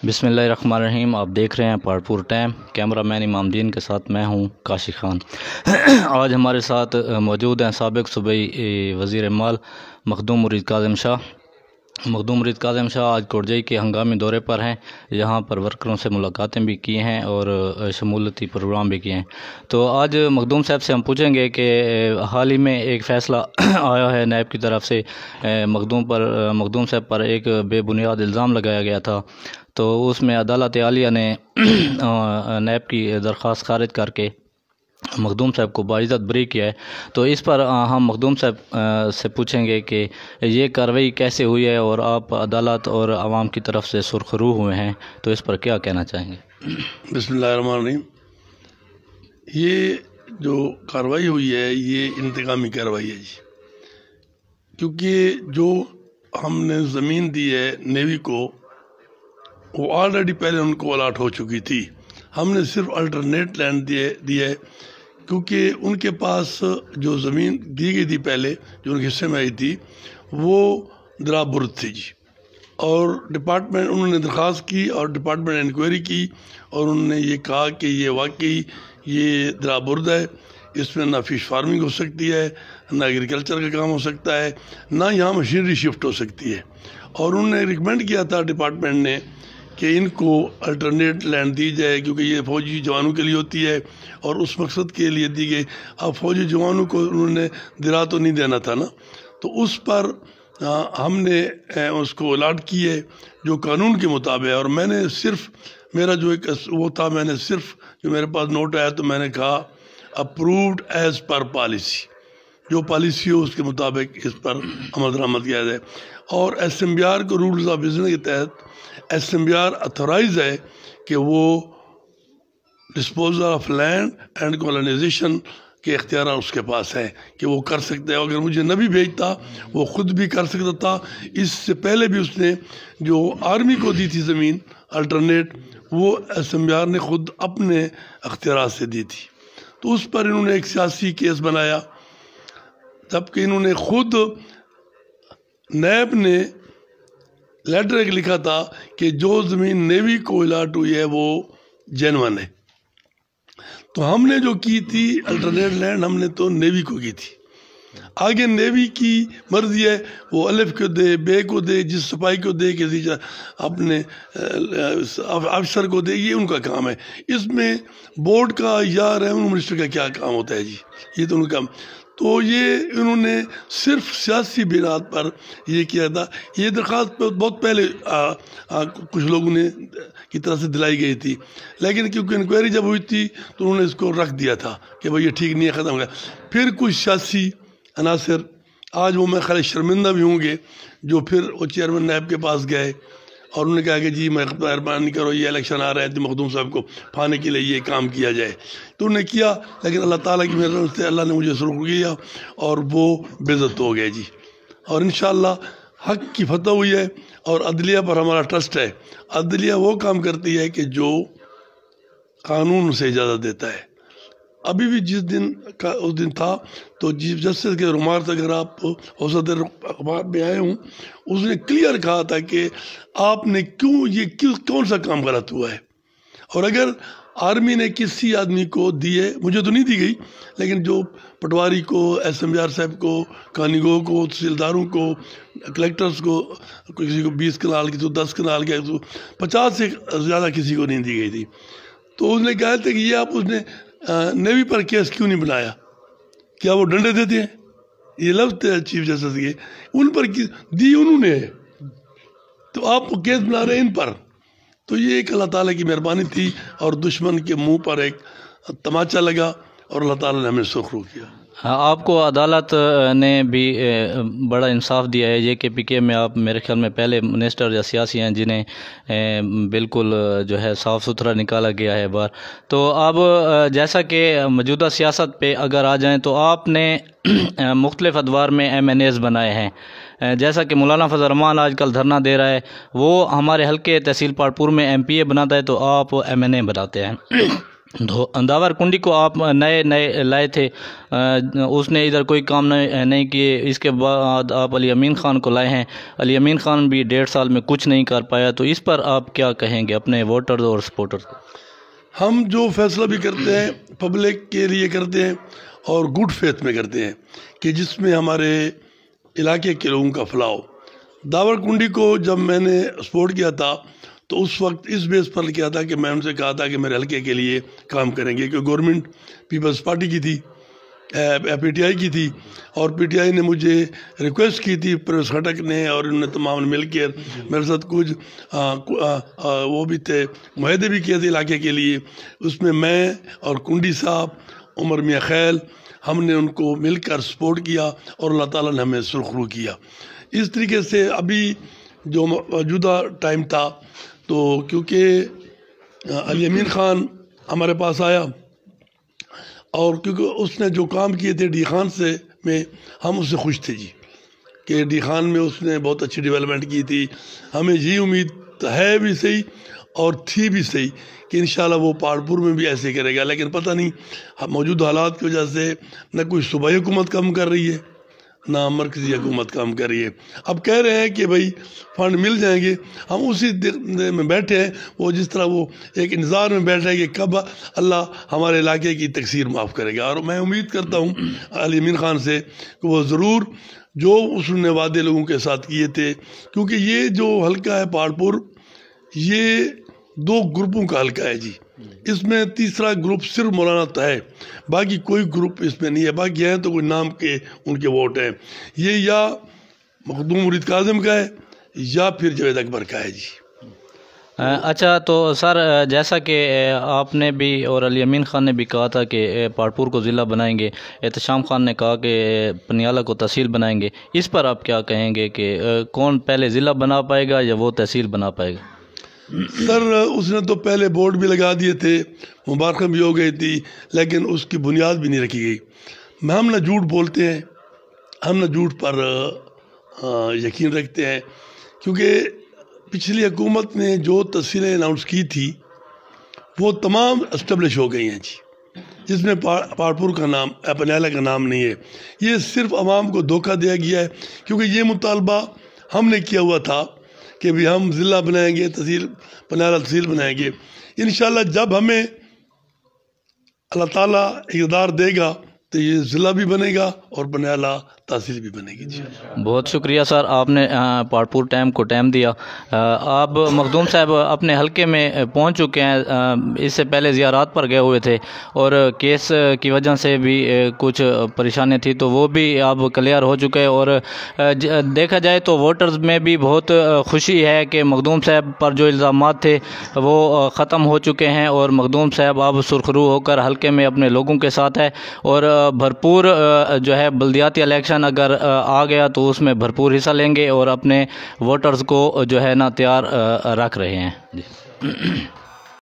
بسم اللہ الرحمن الرحیم۔ آپ دیکھ رہے ہیں پارٹپور ٹائم، کیمرہ مین امام دین کے ساتھ میں ہوں کاشی خان۔ آج ہمارے ساتھ موجود ہیں سابق صوبائی وزیر مال مرحوم مرید کاظم شاہ۔ مرحوم مرید کاظم شاہ آج کوٹجائی کے ہنگامی دورے پر ہیں، یہاں پر ورکروں سے ملاقاتیں بھی کی ہیں اور شمولتی پروگرام بھی کیے ہیں۔ تو آج مرحوم صاحب سے ہم پوچھیں گے کہ حال ہی میں ایک فیصلہ آیا ہے نیب کی طرف سے، مرحوم صاحب پر ایک بے بنیاد الزام لگایا گیا تھا، تو اس میں عدالت عالیہ نے نیب کی درخواست خارج کر کے مرحوم صاحب کو باعزت بری کیا ہے۔ تو اس پر ہم مرحوم صاحب سے پوچھیں گے کہ یہ کارروائی کیسے ہوئی ہے، اور آپ عدالت اور عوام کی طرف سے سرخ رو ہوئے ہیں، تو اس پر کیا کہنا چاہیں گے؟ بسم اللہ الرحمن الرحیم۔ یہ جو کارروائی ہوئی ہے یہ انتقامی کارروائی ہے جی، کیونکہ جو ہم نے زمین دی ہے نیوی کو وہ آلریڈی پہلے ان کو الاٹ ہو چکی تھی۔ ہم نے صرف الٹرنیٹ لینڈ دی ہے، کیونکہ ان کے پاس جو زمین دی گئی تھی پہلے جو ان کے حصے میں آئی تھی وہ درا برد تھی جی، اور ڈپارٹمنٹ انہوں نے درخواست کی اور ڈپارٹمنٹ نے انکوائری کی، اور انہوں نے یہ کہا کہ یہ واقعی یہ درا برد ہے، اس میں نہ فش فارمنگ ہو سکتی ہے، نہ ایگریکلچر کا کام ہو سکتا ہے، نہ یہاں مشینری شفٹ ہو سکتی ہے۔ اور انہوں نے ریکمینڈ کیا تھا ڈپارٹمنٹ نے کہ ان کو الٹرنیٹ لینڈ دی جائے، کیونکہ یہ فوجی جوانوں کے لیے ہوتی ہے اور اس مقصد کے لیے دی گئی۔ اب فوجی جوانوں کو انہوں نے درا تو نہیں دینا تھا نا، تو اس پر ہم نے اس کو الاٹ کی ہے جو قانون کے مطابق ہے۔ اور میں نے صرف میرا جو ایک وہ تھا، میں نے صرف جو میرے پاس نوٹ آیا تو میں نے کہا اپرووڈ ایز پر پالیسی، جو پالیسی ہو اس کے مطابق اس پر عمل درآمد کیا جائے۔ اور ایس ایم بی آر کو رولز آف بزنس کے تحت S M B R authorize ہے کہ وہ disposal of land and colonization کے اختیارات اس کے پاس ہیں کہ وہ کر سکتے ہیں۔ اگر مجھے نہ بھی بھیجتا وہ خود بھی کر سکتا تھا۔ اس سے پہلے بھی اس نے جو آرمی کو دی تھی زمین الٹرنیٹ، وہ ایس ایم بی آر نے خود اپنے اختیارات سے دی تھی، تو اس پر انہوں نے ایک سیاسی کیس بنایا، جبکہ انہوں نے خود نیب نے لیٹر ایک لکھا تھا کہ جو زمین نیوی کو الاٹ ہوئی ہے وہ جینون ہے۔ تو ہم نے جو کی تھی الٹرنیٹ لینڈ، ہم نے تو نیوی کو کی تھی۔ آگے نیوی کی مرضی ہے، وہ الف کو دے، بے کو دے، جس سپاہی کو دے، کسی اپنے افسر کو دے، یہ ان کا کام ہے۔ اس میں بورڈ کا یا ریونیو منسٹر کا کیا کام ہوتا ہے جی، یہ تو ان کا۔ تو یہ انہوں نے صرف سیاسی بنیاد پر یہ کیا تھا۔ یہ درخواست بہت پہلے کچھ لوگوں نے کی طرف سے دلائی گئی تھی، لیکن کیونکہ انکوائری جب ہوئی تھی تو انہوں نے اس کو رکھ دیا تھا کہ بھائی یہ ٹھیک نہیں ہے، ختم ہو گیا۔ پھر کچھ سیاسی عناصر، آج وہ میں خالی شرمندہ بھی ہوں گے، جو پھر وہ چیئرمین نیب کے پاس گئے اور انہوں نے کہا کہ جی مہربانی کرو، یہ الیکشن آ رہے ہیں تو مرحوم صاحب کو پھانے کے لیے یہ کام کیا جائے۔ تو انہوں نے کیا، لیکن اللہ تعالیٰ کی مہربانی سے اللہ نے مجھے سرخ کیا اور وہ بے عزت ہو گئے جی۔ اور انشاءاللہ حق کی فتح ہوئی ہے، اور عدلیہ پر ہمارا ٹرسٹ ہے۔ عدلیہ وہ کام کرتی ہے کہ جو قانون سے اجازت دیتا ہے۔ ابھی بھی جس دن کا اس دن تھا تو چیف جسٹس کے ریمارکس اگر آپ ہو سکتے اخبار میں آئے ہوں، اس نے کلیئر کہا تھا کہ آپ نے کون سا کام غلط ہوا ہے۔ اور اگر آرمی نے کسی آدمی کو دی ہے، مجھے تو نہیں دی گئی، لیکن جو پٹواری کو، ایس ایم بی آر صاحب کو، کانیگو کو، تحصیلداروں کو، کلیکٹرز کو، کسی کو 20 کنال کی، تو 10 کنال کی، تو 50 سے زیادہ کسی کو نہیں دی گئی تھی۔ تو اس نے کہا تھا کہ یہ آپ اس نے نیوی پر کیس کیوں نہیں بنایا؟ کیا وہ ڈنڈے دیتے ہیں؟ یہ لفظ تھے چیف جسٹس کے، ان پر دی انہوں نے، تو آپ کیس بنا رہے ہیں ان پر۔ تو یہ ایک اللہ تعالیٰ کی مہربانی تھی، اور دشمن کے منہ پر ایک تماچا لگا اور اللہ تعالیٰ نے ہمیں سرخ رو کیا۔ آپ کو عدالت نے بھی بڑا انصاف دیا ہے، یہ کہ پی کے میں آپ میرے خیال میں پہلے منسٹر یا سیاسی ہیں جنہیں بالکل جو ہے صاف ستھرا نکالا گیا ہے باہر۔ تو اب جیسا کہ موجودہ سیاست پہ اگر آ جائیں تو آپ نے مختلف ادوار میں ایم این ایز بنائے ہیں، جیسا کہ مولانا فضل الرحمان آج کل دھرنا دے رہا ہے، وہ ہمارے حلقے تحصیل پارٹپور میں ایم پی اے بناتا ہے تو آپ ایم این اے بناتے ہیں۔ داور کنڈی کو آپ نئے لائے تھے، اس نے ادھر کوئی کام نہیں کیے، اس کے بعد آپ علی امین خان کو لائے ہیں، علی امین خان بھی 1.5 سال میں کچھ نہیں کر پایا، تو اس پر آپ کیا کہیں گے اپنے ووٹرز اور سپورٹرز کو؟ ہم جو فیصلہ بھی کرتے ہیں پبلک کے لیے کرتے ہیں اور گڈ فیتھ میں کرتے ہیں کہ جس میں ہمارے علاقے کے لوگوں کا فلاح ہو۔ داور کنڈی کو جب میں نے سپورٹ کیا تھا تو اس وقت اس بیس پر کیا تھا کہ میں ان سے کہا تھا کہ میرے حلقے کے لیے کام کریں گے، کہ گورنمنٹ پیپلز پارٹی کی تھی، پی ٹی آئی کی تھی، اور پی ٹی آئی نے مجھے ریکویسٹ کی تھی، پرویز خٹک نے اور انہوں نے تمام مل کے میرے ساتھ کچھ وہ بھی تھے، معاہدے بھی کیے تھے علاقے کے لیے، اس میں اور کنڈی صاحب، عمر میاں خیل، ہم نے ان کو مل کر سپورٹ کیا اور اللہ تعالیٰ نے ہمیں سرخرو کیا۔ اس طریقے سے ابھی جو موجودہ ٹائم تھا تو کیونکہ علی امین خان ہمارے پاس آیا اور کیونکہ اس نے جو کام کیے تھے ڈی خان سے میں ہم اس سے خوش تھے جی، کہ ڈی خان میں اس نے بہت اچھی ڈیولپمنٹ کی تھی، ہمیں یہ امید ہے بھی صحیح اور تھی بھی صحیح کہ انشاءاللہ وہ پہاڑپور میں بھی ایسے کرے گا، لیکن پتہ نہیں موجود حالات کی وجہ سے نہ کوئی صوبائی حکومت کام کر رہی ہے نہ مرکزی حکومت کام کر رہی ہے۔ اب کہہ رہے ہیں کہ بھائی فنڈ مل جائیں گے، ہم اسی میں بیٹھے ہیں، وہ جس طرح وہ ایک انتظار میں بیٹھے ہیں کہ کب اللہ ہمارے علاقے کی تقصیر معاف کرے گا، اور میں امید کرتا ہوں علی امین خان سے کہ وہ ضرور جو اس نے وعدے لوگوں کے ساتھ کیے تھے، کیونکہ یہ جو حلقہ ہے پہاڑپور یہ 2 گروپوں کا حلقہ ہے جی، اس میں تیسرا گروپ صرف مولانا ہے، باقی کوئی گروپ اس میں نہیں ہے، باقی ہیں تو کوئی نام کے ان کے ووٹ ہیں، یہ یا مرحوم مرید کاظم کا ہے یا پھر جاوید اکبر کا ہے جی۔ اچھا، تو سر جیسا کہ آپ نے بھی اور علی امین خان نے بھی کہا تھا کہ پہاڑپور کو ضلع بنائیں گے، احتشام خان نے کہا کہ پنیالہ کو تحصیل بنائیں گے، اس پر آپ کیا کہیں گے کہ کون پہلے ضلع بنا پائے گا یا وہ تحصیل بنا پائے گا؟ سر اس نے تو پہلے بورڈ بھی لگا دیے تھے، مبارکہ بھی ہو گئی تھی، لیکن اس کی بنیاد بھی نہیں رکھی گئی۔ ہم نہ جھوٹ بولتے ہیں، ہم نہ جھوٹ پر یقین رکھتے ہیں، کیونکہ پچھلی حکومت نے جو تحصیلیں اناؤنس کی تھی وہ تمام اسٹیبلش ہو گئی ہیں جی، جس میں پہاڑپور کا نام پنیالہ کا نام نہیں ہے۔ یہ صرف عوام کو دھوکہ دیا گیا ہے، کیونکہ یہ مطالبہ ہم نے کیا ہوا تھا کہ بھی ہم ضلع بنائیں گے، تحصیل پنیالہ تحصیل بنائیں گے۔ انشاءاللہ جب ہمیں اللہ تعالیٰ اقتدار دے گا تو یہ ضلع بھی بنے گا اور پنیالہ تحصیل بھی بنے گی جی۔ بہت شکریہ سر، آپ نے پہاڑپور ٹائم کو ٹائم دیا۔ آپ مخدوم صاحب اپنے حلقے میں پہنچ چکے ہیں، اس سے پہلے زیارات پر گئے ہوئے تھے اور کیس کی وجہ سے بھی کچھ پریشانی تھی، تو وہ بھی آپ کلیئر ہو چکے، اور دیکھا جائے تو ووٹرز میں بھی بہت خوشی ہے کہ مخدوم صاحب پر جو الزامات تھے وہ ختم ہو چکے ہیں، اور مخدوم صاحب اب سرخرو ہو کر حلقے میں اپنے لوگوں کے ساتھ ہے، اور بھرپور جو ہے بلدیاتی الیکشن اگر آ گیا تو اس میں بھرپور حصہ لیں گے اور اپنے ووٹرز کو جو ہے نا تیار رکھ رہے ہیں جی۔